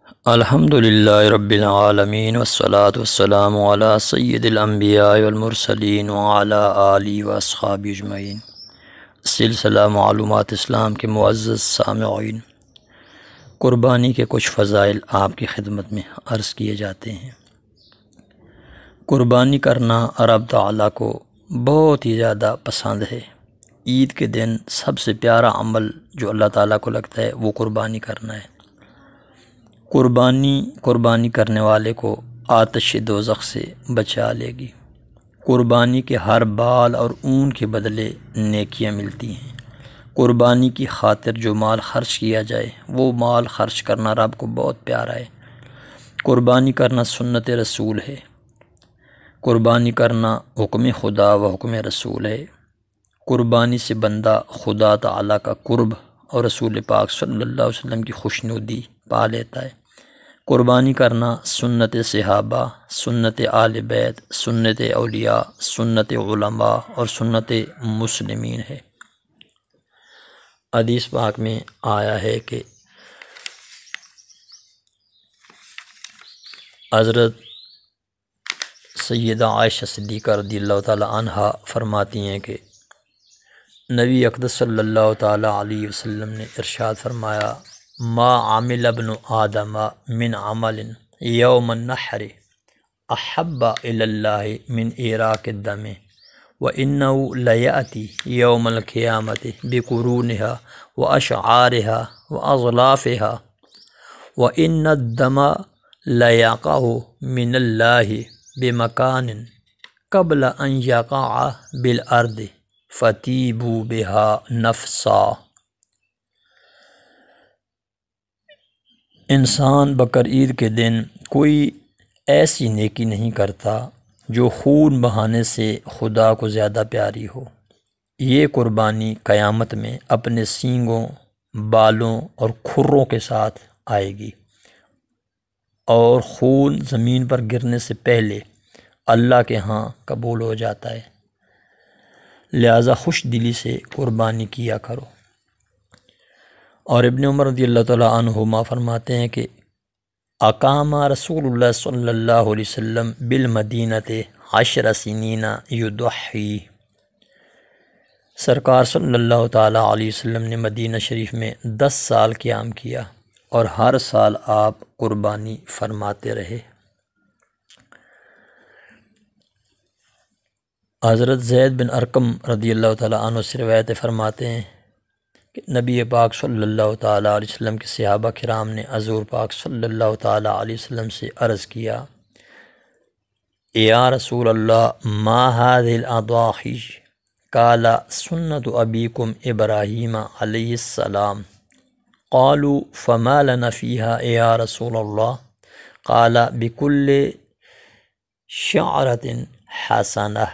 الحمد للہ رب العالمین والصلاة والسلام علی سید الانبیاء والمرسلین وعلی آلہ واصحابہ اجمعین۔ سلسلہ معلومات اسلام کے معزز سامعین، قربانی کے کچھ فضائل آپ کی خدمت میں عرض کیے جاتے ہیں۔ قربانی کرنا رب تعالیٰ کو بہت ہی زیادہ پسند ہے۔ عید کے دن سب سے پیارا عمل جو اللہ تعالیٰ کو لگتا ہے وہ قربانی کرنا ہے۔ قربانی کرنے والے کو آتش دوزخ سے بچا لے گی۔ قربانی کے ہر بال اور اون کے بدلے نیکیاں ملتی ہیں۔ قربانی کی خاطر جو مال خرچ کیا جائے وہ مال خرچ کرنا رب کو بہت پیارا ہے۔ قربانی کرنا سنت رسول ہے۔ قربانی کرنا حکم خدا و حکم رسول ہے۔ قربانی سے بندہ خدا تعالیٰ کا قرب اور رسول پاک صلی اللہ علیہ وسلم کی خوشنودی پا لیتا ہے۔ قربانی کرنا سنت صحابہ، سنت آل بیت، سنت اولیاء، سنت علماء اور سنت مسلمین ہے۔ حدیث پاک میں آیا ہے کہ حضرت سیدہ عائشہ صدیقہ رضی اللہ تعالی عنہا فرماتی ہیں کہ نبی اقدس صلی اللہ تعالی علیہ وسلم نے ارشاد فرمایا، ما عمل ابن آدم من عمل یوم النحر احب الی اللہ من اراق الدم وانه لیأتی یوم القیامت بقرونها واشعارها واظلافها وان الدم لیقع من اللہ بمکان قبل ان یقع بالارض فتیبوا بها نفسا۔ انسان بقرعید کے دن کوئی ایسی نیکی نہیں کرتا جو خون بہانے سے خدا کو زیادہ پیاری ہو۔ یہ قربانی قیامت میں اپنے سینگوں، بالوں اور کھروں کے ساتھ آئے گی، اور خون زمین پر گرنے سے پہلے اللہ کے ہاں قبول ہو جاتا ہے۔ لہذا خوش دلی سے قربانی کیا کرو۔ اور ابن عمر رضی اللہ تعالیٰ عنہما فرماتے ہیں کہ اقام رسول اللہ صلی اللہ علیہ وسلم بالمدینۃ 10 سنین یضحی۔ سرکار صلی اللہ تعالیٰ علیہ وسلم نے مدینہ شریف میں 10 سال قیام کیا اور ہر سال آپ قربانی فرماتے رہے۔ حضرت زید بن ارقم رضی اللہ تعالیٰ عنہ سے روایت فرماتے ہیں کہ نبی پاک صلی اللہ تعالیٰ علیہ وسلم کے صحابہ کرام نے حضور پاک صلی اللہ تعالیٰ علیہ وسلم سے عرض کیا، یا رسول اللہ ما هذه الاضاحی؟ قال سنت ابیکم ابراہیم علیہ السلام۔ قالوا فما لنا فیہا یا رسول اللہ؟ قال بکل شعرۃ حسنہ۔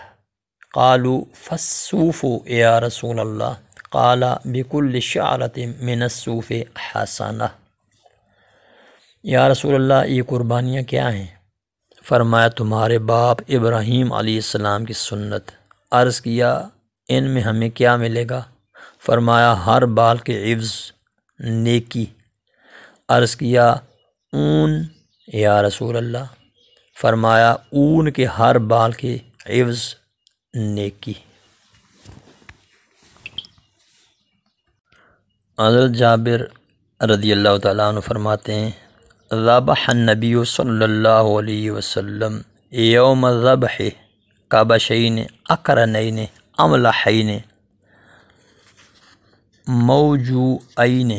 قالوا فالصوف یا رسول اللہ؟ قال بکل شعرۃ من الصوف حسنہ۔ یا رسول اللہ یہ قربانیاں کیا ہیں؟ فرمایا تمہارے باپ ابراہیم علیہ السلام کی سنت۔ عرض کیا ان میں ہمیں کیا ملے گا؟ فرمایا ہر بال کے عوض نیکی۔ عرض کیا اون یا رسول اللہ؟ فرمایا اون کے ہر بال کے عوض نیکی۔ حضرت جابر رضی اللہ تعالیٰ عنہ فرماتے ہیں، ذبح النبی صلی اللہ علیہ وسلم یوم الذبح کبشین اقرنین املحین موجوعین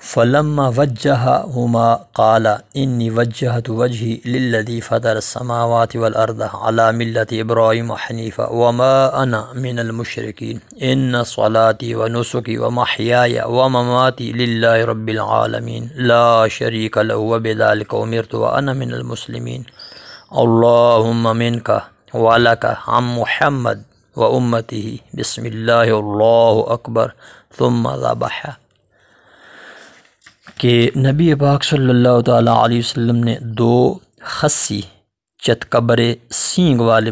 فلما وجہہما قال انی وجہت وجہی للذی فطر السماوات والارض علی ملت ابراہیم حنیفا وما انا من المشرکین ان صلاتي ونسکی ومحیای ومماتی للہ رب العالمین لا شریک له وبذلک امرت وانا من المسلمین اللہم منک ولک عن محمد وامتہ بسم اللہ اللہ اکبر ثم ذبح۔ کہ نبی پاک صلی اللہ تعالیٰ علیہ وسلم نے 2 خصی چتکبرے سینگ والے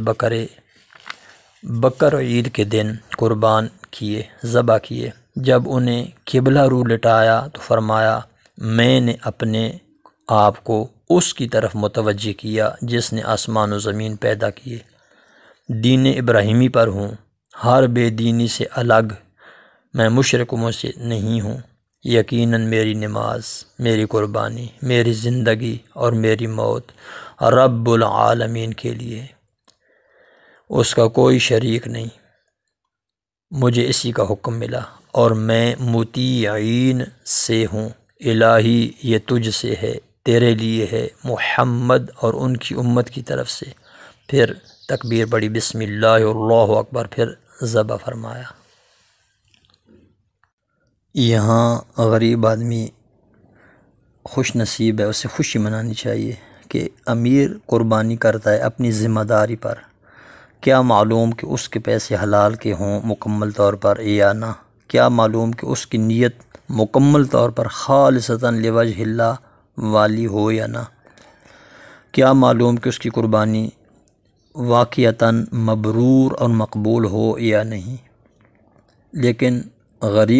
بکر عید کے دن قربان کیے، ذبح کیے۔ جب انہیں قبلہ رو لٹایا تو فرمایا میں نے اپنے آپ کو اس کی طرف متوجہ کیا جس نے آسمان و زمین پیدا کیے، دین ابراہیمی پر ہوں، ہر بے دینی سے الگ، میں مشرکوں سے نہیں ہوں۔ یقیناً میری نماز، میری قربانی، میری زندگی اور میری موت رب العالمین کے لیے، اس کا کوئی شریک نہیں، مجھے اسی کا حکم ملا اور میں مطیعین سے ہوں۔ الہی یہ تجھ سے ہے، تیرے لیے ہے، محمد اور ان کی امت کی طرف سے۔ پھر تکبیر پڑھی، بسم اللہ اللہ اکبر، پھر ذبح فرمایا۔ یہاں غریب آدمی خوش نصیب ہے، اسے خوشی منانی چاہیے کہ امیر قربانی کرتا ہے اپنی ذمہ داری پر، کیا معلوم کہ اس کے پیسے حلال کے ہوں مکمل طور پر یا نہ، کیا معلوم کہ اس کی نیت مکمل طور پر خالصتاً لوجہ اللہ والی ہو یا نہ، کیا معلوم کہ اس کی قربانی واقعتاً مبرور اور مقبول ہو یا نہیں۔ لیکن غریب